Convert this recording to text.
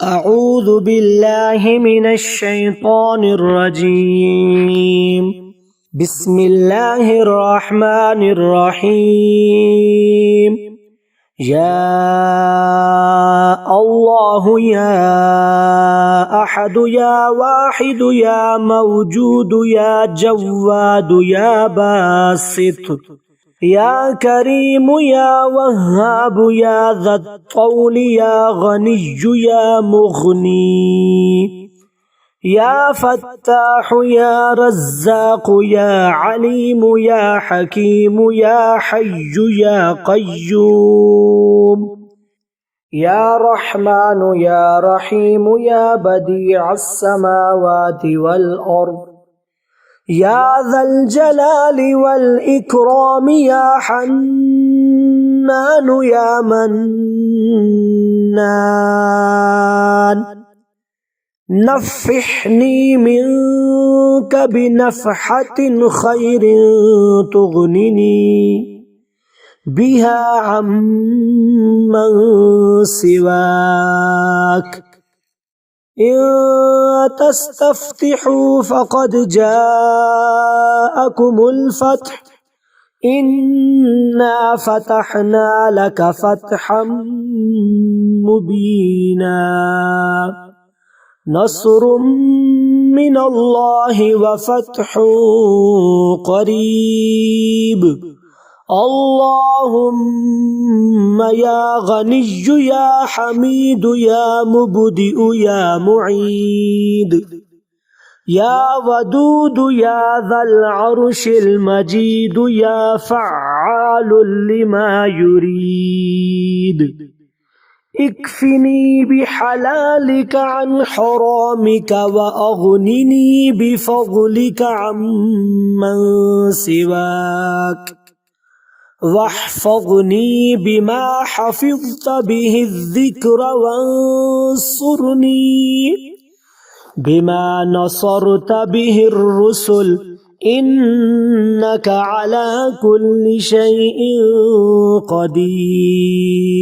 أعوذ بالله من الشيطان الرجيم. بسم الله الرحمن الرحيم. يا الله يا أحد يا واحد يا موجود يا جواد يا باسط يا كريم يا وهاب يا ذا الطول يا غني يا مغني يا فتاح يا رزاق يا عليم يا حكيم يا حي يا قيوم يا رحمن يا رحيم يا بديع السماوات والأرض يا ذا الجلال والإكرام يا حنان يا منان نفحني منك بنفحة خير تغنني بها عمن سواك إن تستفتحوا فقد جاءكم الفتح إنا فتحنا لك فتحا مبينا نصر من الله وفتح قريب اللهم يا غني يا حميد يا مبدئ يا معيد يا ودود يا ذا العرش المجيد يا فعال لما يريد اكفني بحلالك عن حرامك وأغنني بفضلك عمن سواك واحفظني بما حفظت به الذكر وانصرني بما نصرت به الرسل إنك على كل شيء قدير.